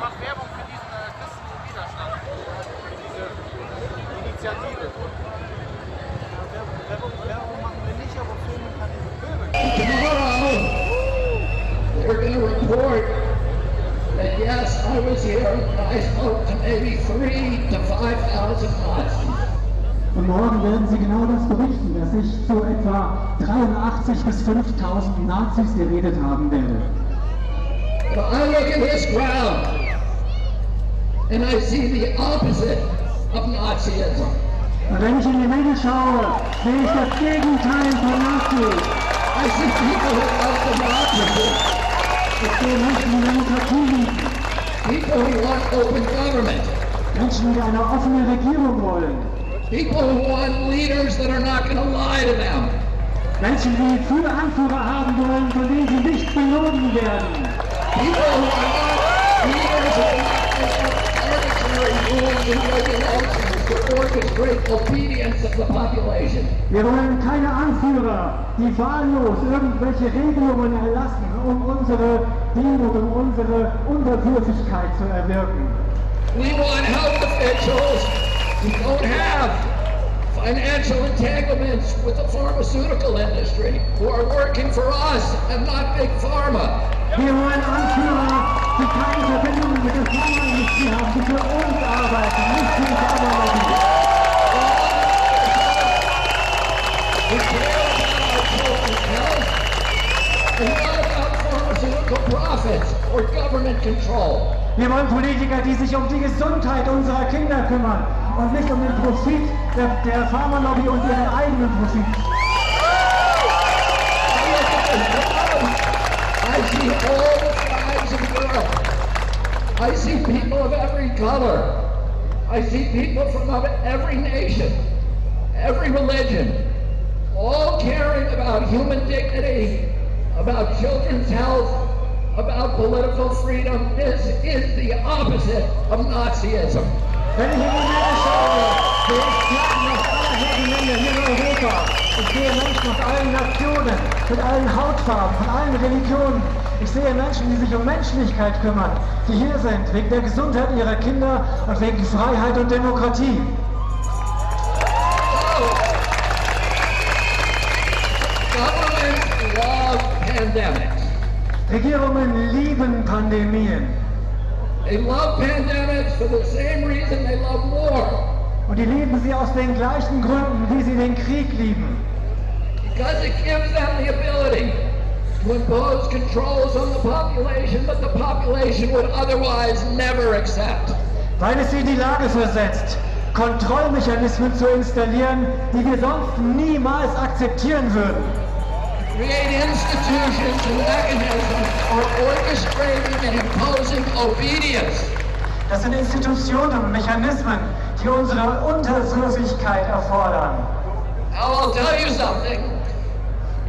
macht Werbung für diesen christlichen Widerstand, für diese Initiative. Werbung machen wir nicht, aber filmen kann ich filmen. Tomorrow, they're going to report that yes, I was here and I spoke to maybe 3,000 to 5,000 Nazis. Und morgen werden Sie genau das berichten, dass ich zu etwa 83 bis 5.000 Nazis geredet haben werde. But I look at this crowd and I see the opposite of Nazism. Und wenn ich in die Menge schaue, sehe ich das Gegenteil von Nazis. I see people who love democracy. Ich sehe Menschen, die Demokratie lieben. People who want open government. Menschen, die eine offene Regierung wollen. People who want leaders that are not going to lie to them. Menschen, die viele Anführer haben wollen, von denen sie nicht belogen werden. People who are not leaders who are not arbitrary rules and regulations to orchestrate obedience of the population. Wir wollen keine Anführer, die wahllos irgendwelche Regelungen erlassen, um unsere Demut, um unsere Unterwürfigkeit zu erwirken. We want health officials who don't have financial entanglements with the pharmaceutical industry, who are working for us and not Big Pharma. Wir wollen Anführer, die keine Verbindungen mit der Pharmaindustrie haben, die für uns arbeiten, nicht für die Pharmalobby. We care about our children's health and not about pharmaceutical profits or government control. Wir wollen Politiker, die sich um die Gesundheit unserer Kinder kümmern und nicht um den Profit der Pharmalobby und ihren eigenen Profit. I see all the flags of Europe. I see people of every color. I see people from every nation, every religion, all caring about human dignity, about children's health, about political freedom. This is the opposite of Nazism. Wenn ich in die Menge schaue, sehe ich Flaggen aus aller Herren Länder hier in Europa. Ich sehe Menschen aus allen Nationen, mit allen Hautfarben, von allen Religionen. Ich sehe Menschen, die sich um Menschlichkeit kümmern, die hier sind, wegen der Gesundheit ihrer Kinder und wegen Freiheit und Demokratie. Governments love pandemics. Regierungen lieben Pandemien. They love pandemics for the same reason they love war. Und die lieben sie aus den gleichen Gründen, wie sie den Krieg lieben. Because it gives them the ability to impose controls on the population that the population would otherwise never accept. Weil es sie in die Lage versetzt, Kontrollmechanismen zu installieren, die wir sonst niemals akzeptieren würden. Create institutions and mechanisms for orchestrating and imposing obedience. Das sind Institutionen und Mechanismen, die unsere Unterwürfigkeit erfordern. Now I'll tell you something.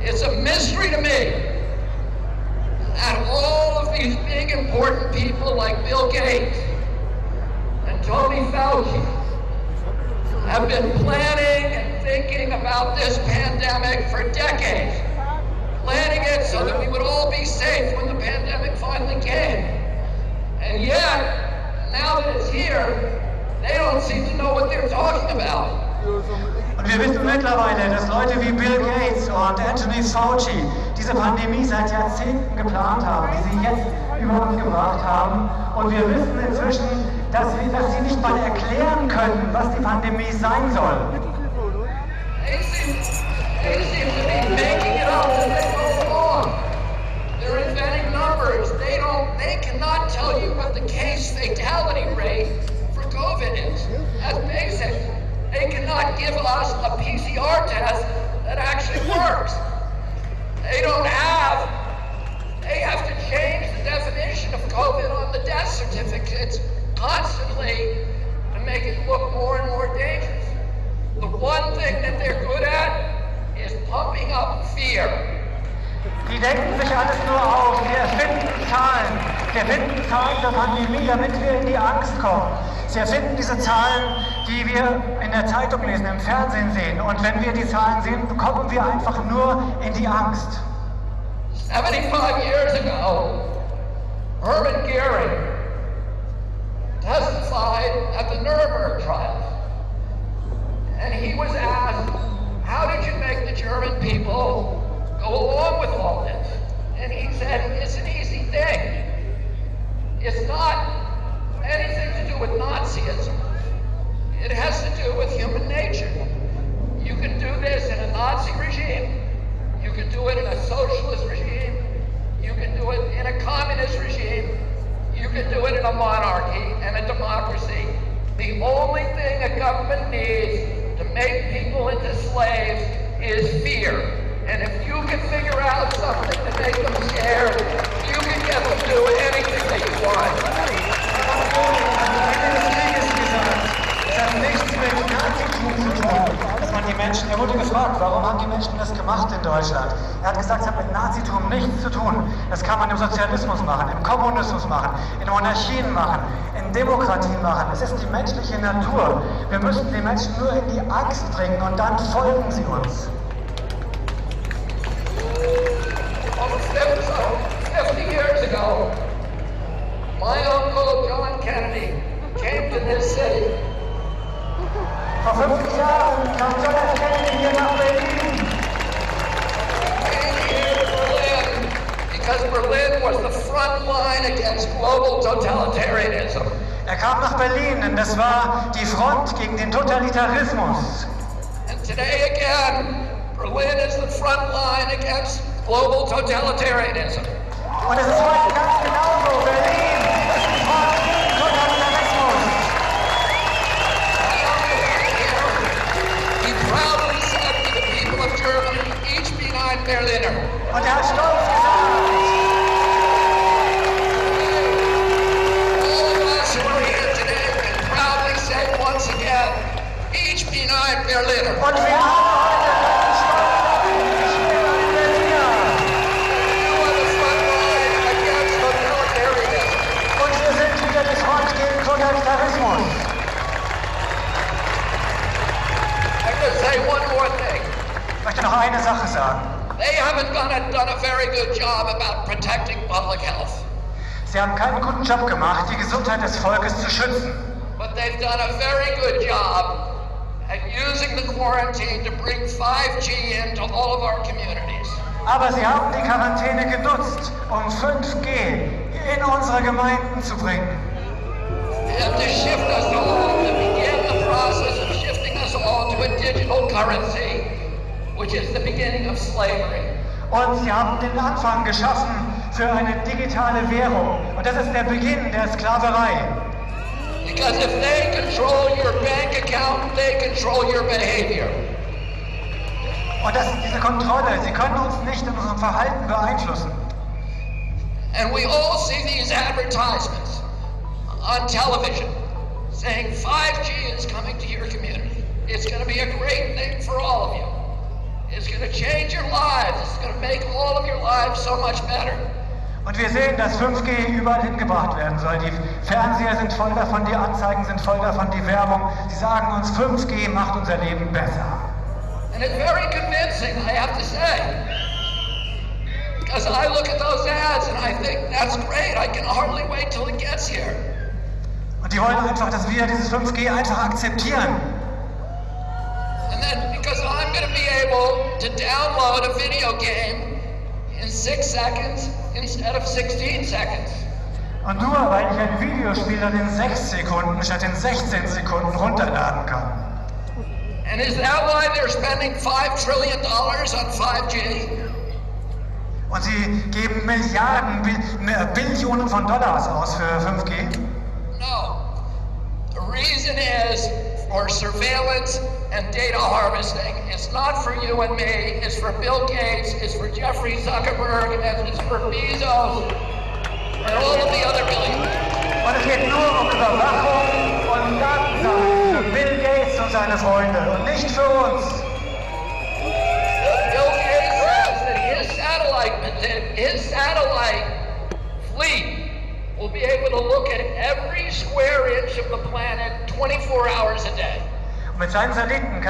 It's a mystery to me that all of these big important people like Bill Gates and Tony Fauci have been planning and thinking about this pandemic for decades. Planning it so that we would all be safe when the pandemic finally came. And yet, now that it's here, they don't seem to know what they're talking about. Und wir wissen mittlerweile, dass Leute wie Bill Gates und Anthony Fauci diese Pandemie seit Jahrzehnten geplant haben, die sie jetzt über uns gebracht haben. Und wir wissen inzwischen, dass sie nicht mal erklären können, was die Pandemie sein soll. They seem to be making it up as they go along. They're inventing numbers. They cannot tell you what the case fatality rate for COVID is. That's basic. They cannot give us a PCR test that actually works. They have to change the definition of COVID on the death certificates constantly to make it look more and more dangerous. The one thing that they're good at is pumping up fear. Die denken sich alles nur aus, die erfinden Zahlen der Pandemie, damit wir in die Angst kommen. Sie erfinden diese Zahlen, die wir in der Zeitung lesen, im Fernsehen sehen. Und wenn wir die Zahlen sehen, kommen wir einfach nur in die Angst. 75 years ago, Hermann Goering at the Nuremberg trial. And he was asked, how did you make the German people go along with all this? And he said, it's an easy thing. It's not anything to do with Nazism. It has to do with human nature. You can do this in a Nazi regime. You can do it in a socialist regime. You can do it in a communist regime. You can do it in a monarchy and a democracy. The only thing a government needs to make people into slaves is fear. And if you can figure out something to make them scared, you can get them to do anything that you want. Es hat nichts mit Nazitum zu tun, dass man die Menschen, er wurde gefragt, warum haben die Menschen das gemacht in Deutschland? Er hat gesagt, es hat mit Nazitum nichts zu tun. Das kann man im Sozialismus machen, im Kommunismus machen, in Monarchien machen, in Demokratien machen. Es ist die menschliche Natur. Wir müssen die Menschen nur in die Angst bringen und dann folgen sie uns. Almost 50 years ago, my uncle John Kennedy came to this city. Vor 50 Jahren kam John F. Kennedy hier nach Berlin. He came here to Berlin because Berlin was the front line against global totalitarianism. Er kam nach Berlin, denn das war die Front gegen den Totalitarismus. And today again, Berlin is the front line against global totalitarianism. Und es ist heute ganz genauso. Berlin ist die Front gegen Totalitarismus. He proudly said to the people of Germany, each be ein Berliner. Und er hat stolz gesagt, all of us who are here today can proudly say once again, each be ein Berliner. und wir alle heute können stolz sein, ich bin ein Berliner. You are the front line against totalitarianism. Und wir sind wieder die Front gegen Totalitarismus. I'm going to say one more thing. Ich möchte noch eine Sache sagen. They haven't done a very good job about protecting public health. Sie haben keinen guten Job gemacht, die Gesundheit des Volkes zu schützen. But they've done a very good job at using the quarantine to bring 5G into all of our communities. Aber sie haben die Quarantäne genutzt, um 5G in unsere Gemeinden zu bringen. And to shift us all, to begin the process of shifting us all to a digital currency, which is the beginning of slavery. Und sie haben den Anfang geschaffen für eine digitale Währung. Und das ist der Beginn der Sklaverei. Because if they control your bank account, they control your behavior. Und das ist diese Kontrolle. Sie können uns nicht in unserem Verhalten beeinflussen. And we all see these advertisements on television saying 5G is coming to your community. It's going to be a great thing for all of you. It's going to change your lives. It's going to make all of your lives so much better. Und wir sehen, dass 5G überall hingebracht werden soll. Die Fernseher sind voll davon, die Anzeigen sind voll davon, die Werbung. Sie sagen uns, 5G macht unser Leben besser. And it's very convincing, I have to say. Because I look at those ads and I think, that's great, I can hardly wait till it gets here. Und die wollen einfach, dass wir dieses 5G einfach akzeptieren. And then, because I'm going to be able to download a video game in 6 seconds instead of 16 seconds. Und nur weil ich ein Videospiel dann in 6 Sekunden statt in 16 Sekunden runterladen kann. And is that why they're spending $5 trillion on 5G? Und sie geben Milliarden, Billionen von Dollars aus für 5G? No. The reason is for surveillance and data harvesting. It's not for you and me, it's for Bill Gates, it's for Jeffrey Zuckerberg, and it's for Bezos, and all of the other billionaires. Und es geht nur um Überwachung und Datensammeln für Bill Gates und seine Freunde und nicht für uns. Bill Gates says that his satellite fleet will be able to look at every square inch of the planet 24 hours a day. Und mit seinen Satelliten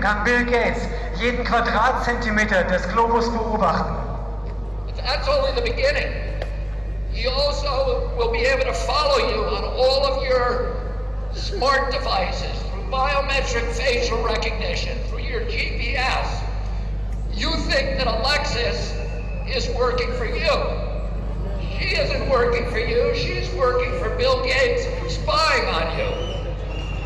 kann Bill Gates jeden Quadratzentimeter des Globus beobachten. But that's only the beginning. He also will be able to follow you on all of your smart devices, through biometric facial recognition, through your GPS, you think that Alexis is working for you. She isn't working for you, she's working for Bill Gates, who's spying on you.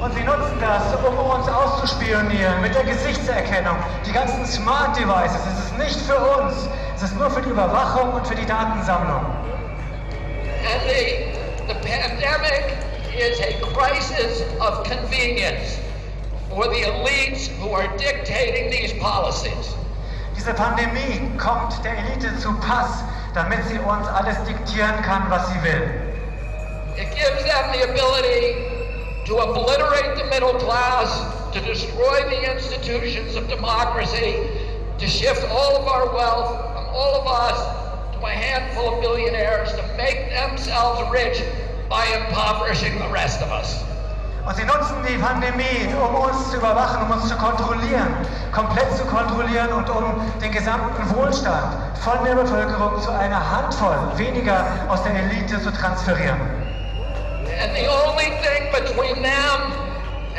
Und sie nutzen das, um uns auszuspionieren mit der Gesichtserkennung. Die ganzen Smart Devices, es ist nicht für uns, es ist nur für die Überwachung und für die Datensammlung. And the pandemic is a crisis of convenience for the elites who are dictating these policies. Diese Pandemie kommt der Elite zu Pass, damit sie uns alles diktieren kann, was sie will. It gives them the ability to obliterate the middle class, to destroy the institutions of democracy, to shift all of our wealth from all of us to a handful of billionaires, to make themselves rich by impoverishing the rest of us. Und sie nutzen die Pandemie, um uns zu überwachen, um uns zu kontrollieren, komplett zu kontrollieren und um den gesamten Wohlstand von der Bevölkerung zu einer Handvoll weniger aus der Elite zu transferieren. And the only thing between them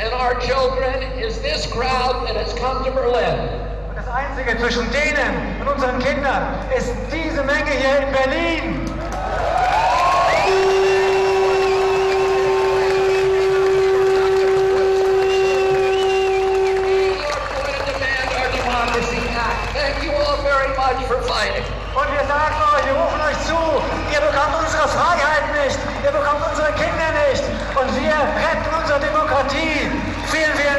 and our children is this crowd that has come to Berlin. Und das Einzige zwischen denen und unseren Kindern ist diese Menge hier in Berlin. Thank you all very much for fighting. Und wir sagen euch, wir rufen euch zu, ihr bekommt unsere Freiheit nicht, ihr bekommt unsere Kinder nicht und wir retten unsere Demokratie. Vielen, vielen